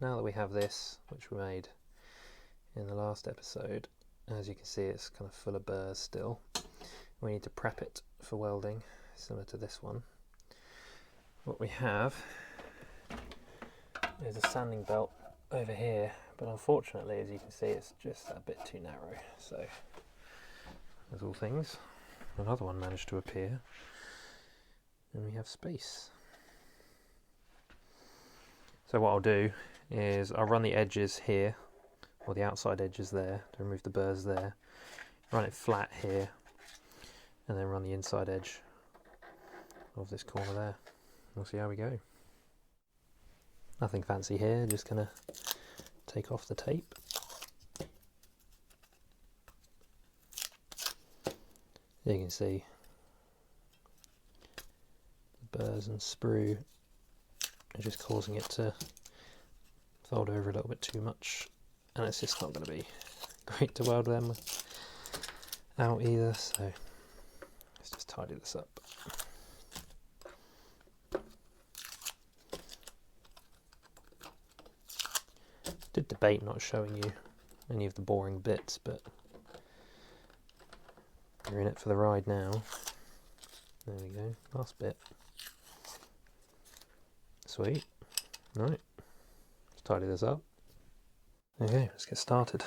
now that we have this, which we made in the last episode, as you can see it's kind of full of burrs still. We need to prep it for welding, similar to this one. What we have is a sanding belt over here, but unfortunately, as you can see, it's just a bit too narrow. So, as all things, another one managed to appear, and we have space. So what I'll do is I'll run the edges here, or the outside edges there, to remove the burrs there, run it flat here, and then run the inside edge of this corner there. We'll see how we go. Nothing fancy here, just gonna take off the tape. You can see the burrs and sprue are just causing it to fold over a little bit too much, and it's just not going to be great to weld them out either, so let's just tidy this up. Did debate not showing you any of the boring bits, but you're in it for the ride now. There we go, last bit. Sweet. Right, let's tidy this up. Okay, let's get started.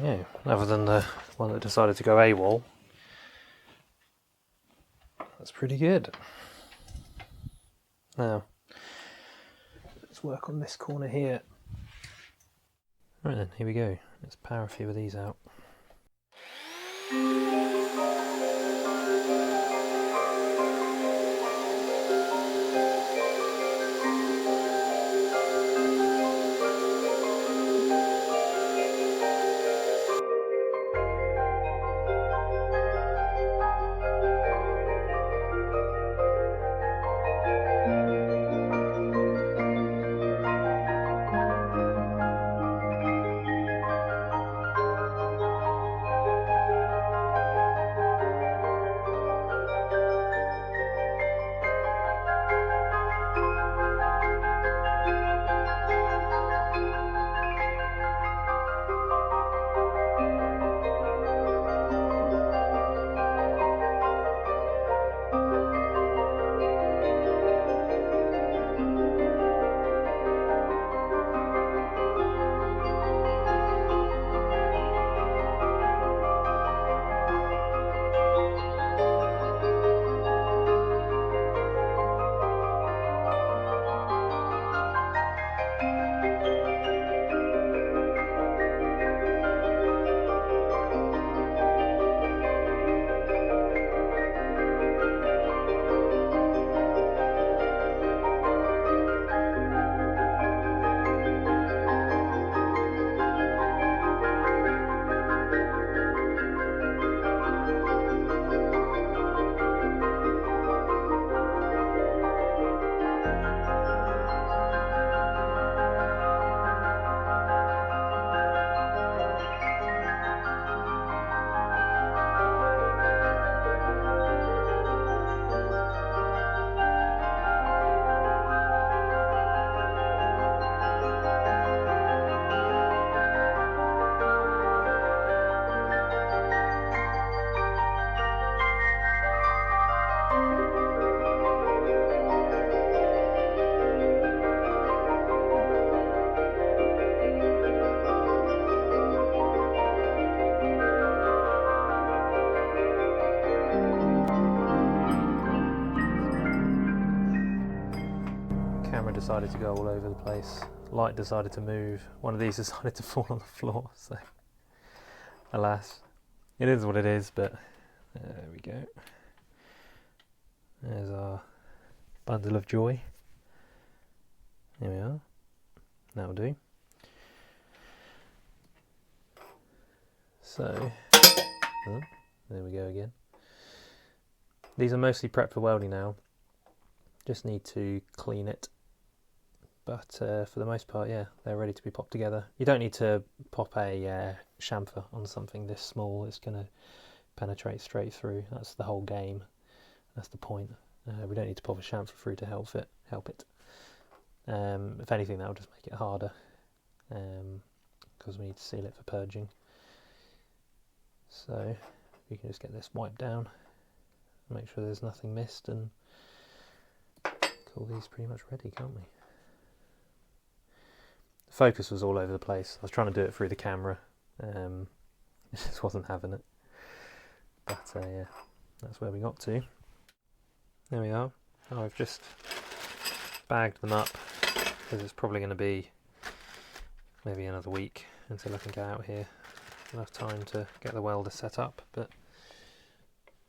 Yeah, other than the one that decided to go AWOL, that's pretty good. Now, let's work on this corner here. Right then, here we go. Let's power a few of these out. decided to go all over the place. Light decided to move. One of these decided to fall on the floor, so alas. It is what it is, but there we go. There's our bundle of joy. Here we are. That'll do. So, there we go again. These are mostly prepped for welding now. Just need to clean it. But for the most part, yeah, they're ready to be popped together. You don't need to pop a chamfer on something this small. It's going to penetrate straight through. That's the whole game. That's the point. We don't need to pop a chamfer through to help it. If anything, that'll just make it harder, because we need to seal it for purging. So we can just get this wiped down, make sure there's nothing missed, and call these pretty much ready, can't we? The focus was all over the place. I was trying to do it through the camera. It just wasn't having it. But yeah, that's where we got to. There we are. I've just bagged them up, because it's probably going to be maybe another week until I can get out here. Enough time to get the welder set up, but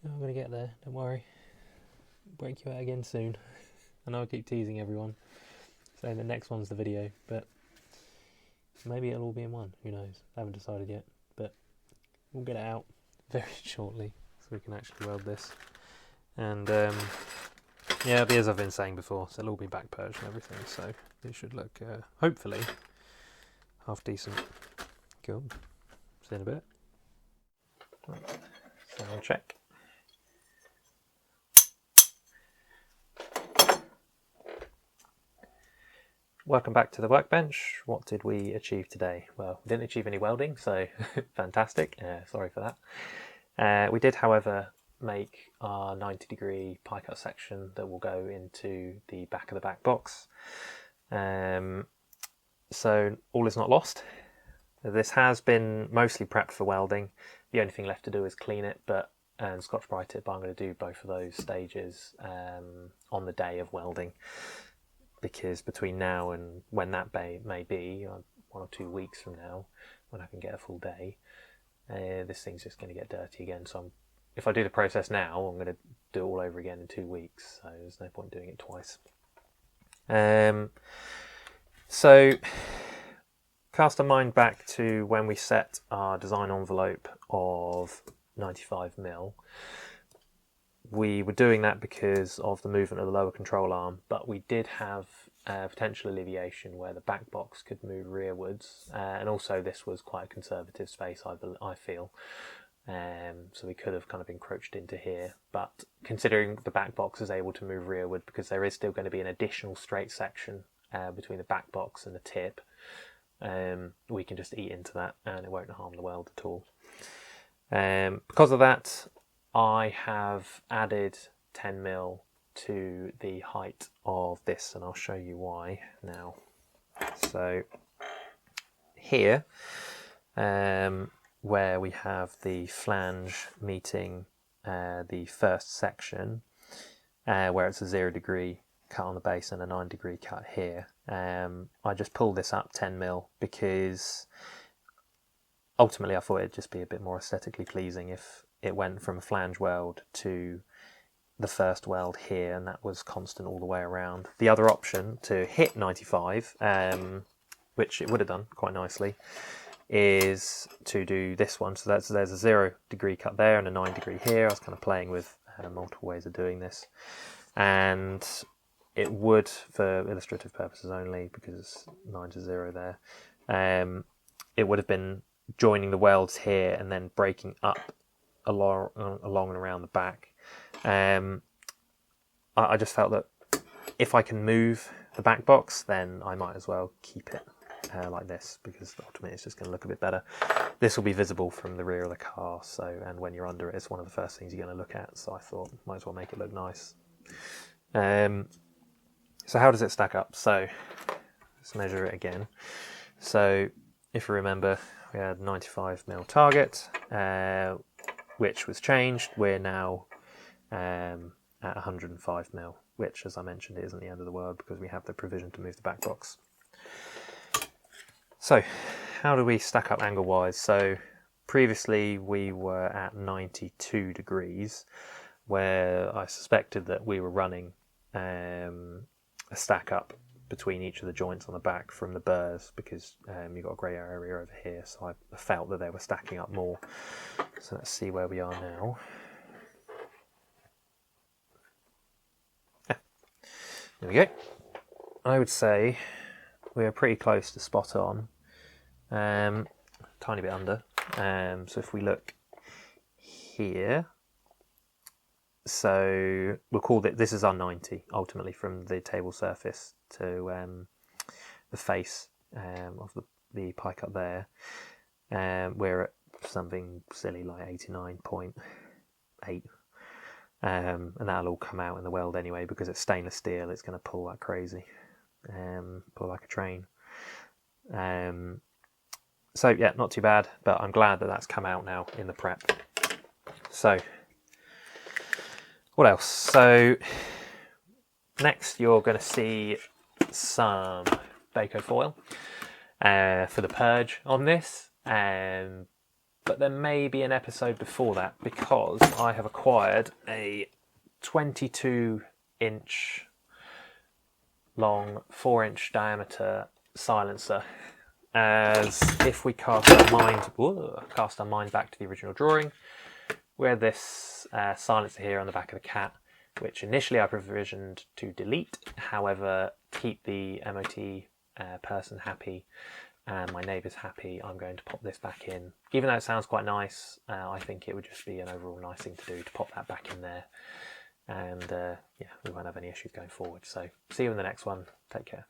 I'm going to get there, don't worry. Break you out again soon. I know I keep teasing everyone, saying the next one's the video, but maybe it'll all be in one, who knows. I haven't decided yet, but we'll get it out very shortly so we can actually weld this. And yeah, it'll be as I've been saying before, so it'll all be back purged and everything, so it should look, hopefully, half decent. Cool. See you in a bit. Right. Sound check. Welcome back to the workbench. What did we achieve today? Well, we didn't achieve any welding, so fantastic. Sorry for that. We did, however, make our 90-degree pie cut section that will go into the back of the back box. So all is not lost. This has been mostly prepped for welding. The only thing left to do is clean it and Scotch Brite it, but I'm going to do both of those stages on the day of welding, because between now and when that may be, 1 or 2 weeks from now, when I can get a full day, this thing's just going to get dirty again. So if I do the process now, I'm going to do it all over again in 2 weeks, so there's no point doing it twice. So cast our mind back to when we set our design envelope of 95mm. We were doing that because of the movement of the lower control arm, but we did have potential alleviation where the back box could move rearwards, and also this was quite a conservative space, I feel. So we could have kind of encroached into here, but considering the back box is able to move rearward, because there is still going to be an additional straight section between the back box and the tip, we can just eat into that and it won't harm the weld at all. Because of that, I have added 10mm to the height of this, and I'll show you why now. So here, where we have the flange meeting the first section, where it's a 0-degree cut on the base and a 9-degree cut here, I just pulled this up 10mm because ultimately I thought it'd just be a bit more aesthetically pleasing if it went from a flange weld to the first weld here, and that was constant all the way around. The other option to hit 95, which it would have done quite nicely, is to do this one. So there's a 0-degree cut there and a 9-degree here. I was kind of playing with multiple ways of doing this, and it would, for illustrative purposes only, because 9 to 0 there, it would have been joining the welds here and then breaking up along and around the back. I just felt that if I can move the back box, then I might as well keep it like this, because ultimately it's just going to look a bit better. This will be visible from the rear of the car, so, and when you're under it, it's one of the first things you're going to look at, so I thought might as well make it look nice. So how does it stack up? So let's measure it again. So if you remember, we had 95mm target, which was changed. We're now at 105mm. which, as I mentioned, isn't the end of the world because we have the provision to move the back box. So, how do we stack up angle-wise? So, previously we were at 92 degrees, where I suspected that we were running a stack up between each of the joints on the back from the burrs, because you've got a grey area over here, so I felt that they were stacking up more. So let's see where we are now. There we go. I would say we are pretty close to spot on, tiny bit under. So if we look here, so we'll call this is our 90 ultimately, from the table surface to the face of the pie cut there. We're at something silly like 89.8. And that'll all come out in the weld anyway, because it's stainless steel. It's going to pull like crazy, pull like a train. So yeah, not too bad, but I'm glad that that's come out now in the prep. So what else? So next you're going to see some Baco foil for the purge on this, but there may be an episode before that, because I have acquired a 22-inch long, 4-inch diameter silencer. As if we cast our mind back to the original drawing, we had this silencer here on the back of the cat, which initially I provisioned to delete, however, keep the MOT person happy and my neighbours happy, I'm going to pop this back in. Even though it sounds quite nice, I think it would just be an overall nice thing to do to pop that back in there, and yeah, we won't have any issues going forward. So see you in the next one. Take care.